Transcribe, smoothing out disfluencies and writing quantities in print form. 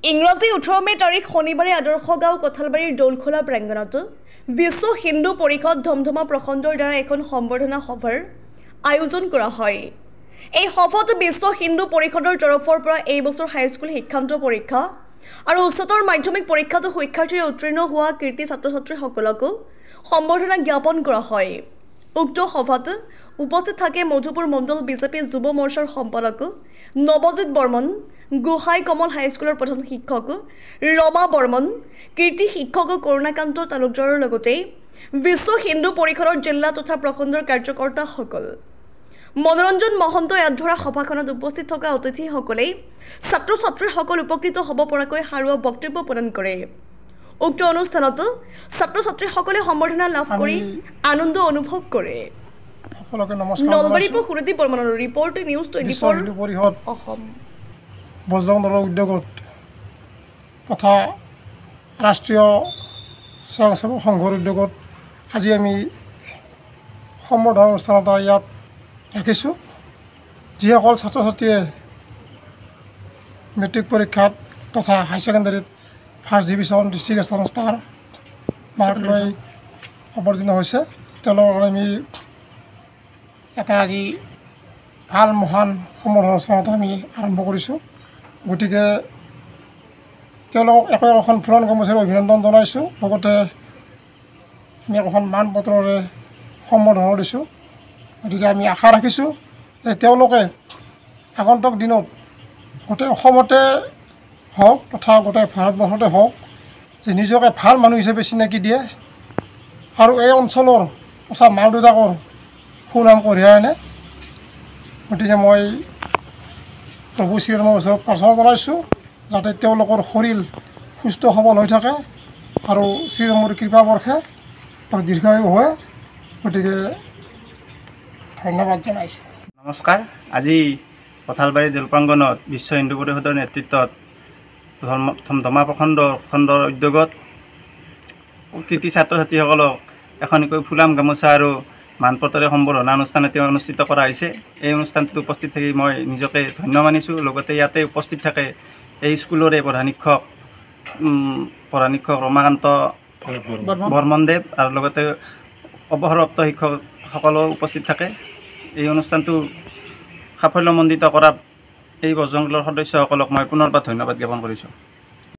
ইংৰাজী 18 মে তাৰিখ শনিবাৰে আদৰ্শ গাঁও কঁঠালবাৰীৰ দৌলখোলা প্ৰাংগণত বিশ্ব হিন্দু পৰিষদ ধমধমা প্ৰখণ্ডৰ দ্বাৰা এখন সম্বৰ্ধনা সভাৰ আয়োজন কৰা হয়। এই সভাত বিশ্ব হিন্দু পৰিষদৰ তৰফৰ পৰা এই বছৰ হাইস্কুল শিক্ষান্ত পৰীক্ষা আৰু উচ্চতৰ মাধ্যমিক পৰীক্ষাত শিক্ষাৰ্থীৰে উত্তীৰ্ণ হোৱা কীৰ্তি ছাত্ৰ-ছাত্ৰীসকলকো সম্বৰ্ধনা জ্ঞাপন কৰা হয়। উক্ত সভাত উপস্থিত থাকে মধুপুৰ মণ্ডল বিজেপি যুৱ মৰ্চাৰ সম্পাদক নৱজিৎ বৰ্মন, গোহাই কমল হাইস্কুলৰ প্ৰধান শিক্ষক ৰমা বৰ্মন, কীৰ্তি শিক্ষক কৰুণাকান্ত তালুকদাৰৰ লগতে বিশ্ব হিন্দু পৰিষদৰ জিলা তথা প্ৰখণ্ডৰ কাৰ্যকৰ্তাসকল। মনোৰঞ্জন মহন্তই আধৰা সভাখনত উপস্থিত থকা অতিথিসকলে ছাত্ৰ-ছাত্ৰীসকল উপকৃত হ'ব পৰাকৈ সাৰুৱা বক্তব্য প্ৰদান কৰে। উক্ত অনুষ্ঠানত ছাত্ৰ-ছাত্ৰীসকলে সম্বৰ্ধনা লাভ কৰি আনন্দ অনুভৱ কৰে। নলবাৰীৰ পৰা সুৰদীপ বৰ্মনৰ ৰিপৰ্ট, নিউজ 24 অসম। বজৰং দলৰ উদ্যোগত তথা ৰাষ্ট্ৰীয় স্বয়ংসেৱক সংঘৰ উদ্যোগত আজি আমি সম্বৰ্ধনা অনুষ্ঠান এটা ইয়াত ৰাখিছোঁ। যিসকল ছাত্ৰ ছাত্ৰীয়ে মেট্ৰিক পৰীক্ষাত তথা হাই ছেকেণ্ডেৰীত first division, district star mark লৈ অৱতীৰ্ণ হৈছে, তেওঁলোকৰ আমি এটা আজি ভাল মহান সম্বৰ্ধনা অনুষ্ঠান এটা আমি আৰম্ভ কৰিছোঁ। গতিকে তেওঁলোকক এখন ফুলন কৰ্মচাৰীৰ অভিনন্দন জনাইছোঁ। লগতে আমি এখন মান পত্ৰৰে সম্বৰ্ধনা দিছোঁ। গতিকে আমি আশা ৰাখিছোঁ যে তেওঁলোকে আগন্তুক দিনত গোটেই অসমতে হওক তথা গোটেই ভাৰতবৰ্ষতে হওক যে নিজকে ভাল মানুহ হিচাপে চিনাকি দিয়ে আৰু এই অঞ্চলৰ তথা মাক দেউতাকৰ সুনাম কঢ়িয়াই আনে। গতিকে মই প্ৰভু শ্ৰীৰামৰ ওচৰত প্ৰাৰ্থনা জনাইছোঁ যাতে তেওঁলোকৰ শৰীৰ সুস্থ সবল হৈ থাকে আৰু শ্ৰীৰামৰ কৃপা বৰ্ষে আৰু দীৰ্ঘায়ু হয়। গতিকে ধন্যবাদ জনাইছোঁ। নমস্কাৰ। আজি কঁঠালবাৰী দৌল প্ৰাংগণত বিশ্ব হিন্দু পৰিষদৰ নেতৃত্বত ধমধমা প্ৰখণ্ডৰ উদ্যোগত কৃতি ছাত্ৰ ছাত্ৰীসকলক এখনকৈ ফুলাম গামোচা আৰু মানপত্ৰৰে সম্বৰ্ধনা অনুষ্ঠান এটি অনুষ্ঠিত কৰা হৈছে। এই অনুষ্ঠানটোত উপস্থিত থাকি মই নিজকে ধন্য মানিছোঁ। লগতে ইয়াতে উপস্থিত থাকে এই স্কুলৰে প্ৰধান শিক্ষক ৰমাকান্ত বৰ্মনদেৱ আৰু লগতে অৱসৰপ্ৰাপ্ত শিক্ষকসকলো উপস্থিত থাকে। এই অনুষ্ঠানটো সাফল্যমণ্ডিত কৰাত এই বজৰং দলৰ সদস্যসকলক মই পুনৰবাৰ ধন্যবাদ জ্ঞাপন কৰিছোঁ।